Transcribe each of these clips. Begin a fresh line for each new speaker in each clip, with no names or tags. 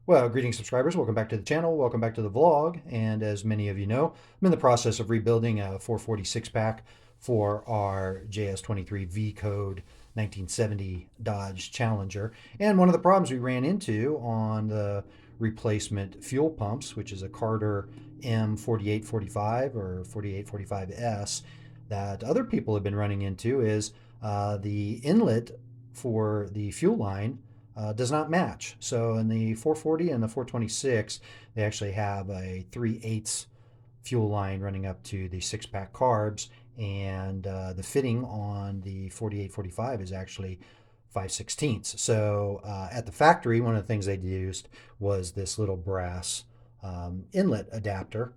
Well, greetings, subscribers. Welcome back to the channel. Welcome back to the vlog. And as many of you know, I'm in the process of rebuilding a 446 pack for our JS23 V Code 1970 Dodge Challenger. And one of the problems we ran into on the replacement fuel pumps, which is a Carter M4845 or 4845S, that other people have been running into is the inlet for the fuel line does not match. So in the 440 and the 426, they actually have a 3/8 fuel line running up to the 6-pack carbs, and the fitting on the 4845 is actually 5/16. So at the factory, one of the things they used was this little brass inlet adapter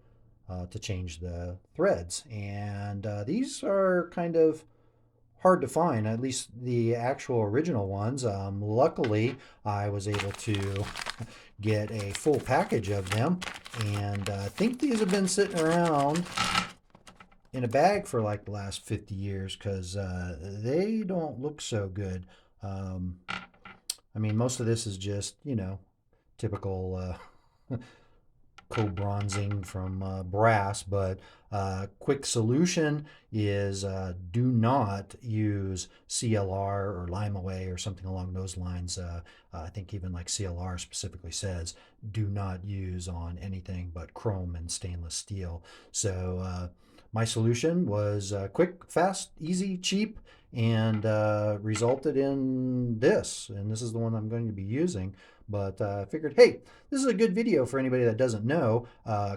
to change the threads. And these are kind of hard to find, at least the actual original ones. Luckily, I was able to get a full package of them, and I think these have been sitting around in a bag for like the last 50 years because they don't look so good. I mean, most of this is just, typical co-bronzing from brass, but quick solution is do not use CLR or Lime Away or something along those lines. I think even like CLR specifically says do not use on anything but chrome and stainless steel. So my solution was quick, fast, easy, cheap, and resulted in this. And this is the one I'm going to be using. But I figured, hey, this is a good video for anybody that doesn't know.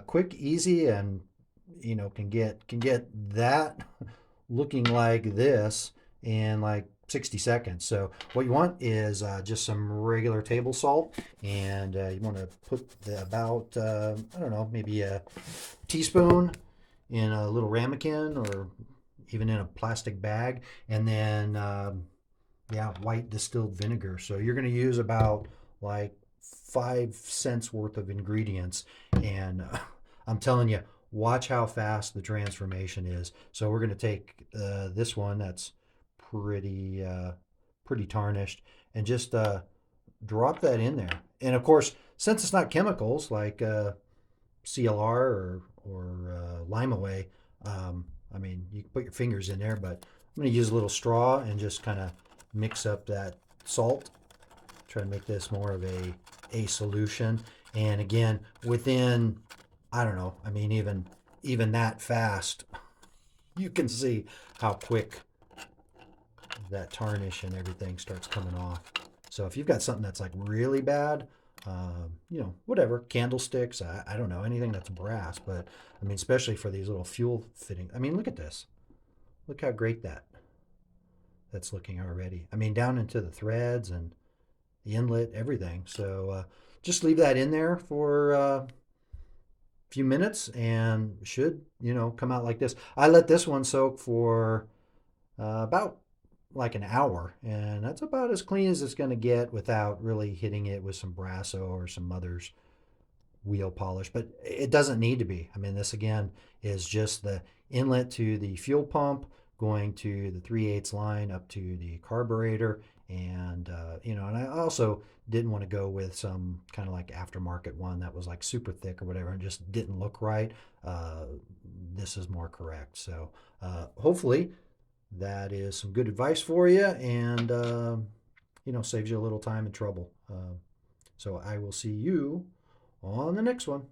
Quick, easy, and can get that looking like this in like 60 seconds. So what you want is just some regular table salt, and you want to put about I don't know, maybe a teaspoon in a little ramekin or even in a plastic bag, and then yeah, white distilled vinegar. So you're going to use about like 5 cents worth of ingredients, and I'm telling you, watch how fast the transformation is. So we're going to take this one that's pretty tarnished, and just drop that in there. And of course, since it's not chemicals like CLR or Lime Away, I mean, you can put your fingers in there, but I'm going to use a little straw and just kind of mix up that salt. Try to make this more of a solution. And again, within, I don't know, I mean, even that fast, you can see how quick that tarnish and everything starts coming off. So if you've got something that's like really bad, whatever, candlesticks, I don't know, anything that's brass, but I mean, especially for these little fuel fittings. I mean, look at this. Look how great that's looking already. I mean, down into the threads and the inlet, everything. So just leave that in there for a few minutes and should, come out like this. I let this one soak for about like an hour, and that's about as clean as it's going to get without really hitting it with some Brasso or some Mother's wheel polish. But it doesn't need to be. I mean, this again is just the inlet to the fuel pump going to the 3/8 line up to the carburetor. And and I also didn't want to go with some kind of like aftermarket one that was like super thick or whatever and just didn't look right. This is more correct. So hopefully that is some good advice for you, and saves you a little time and trouble. So I will see you on the next one.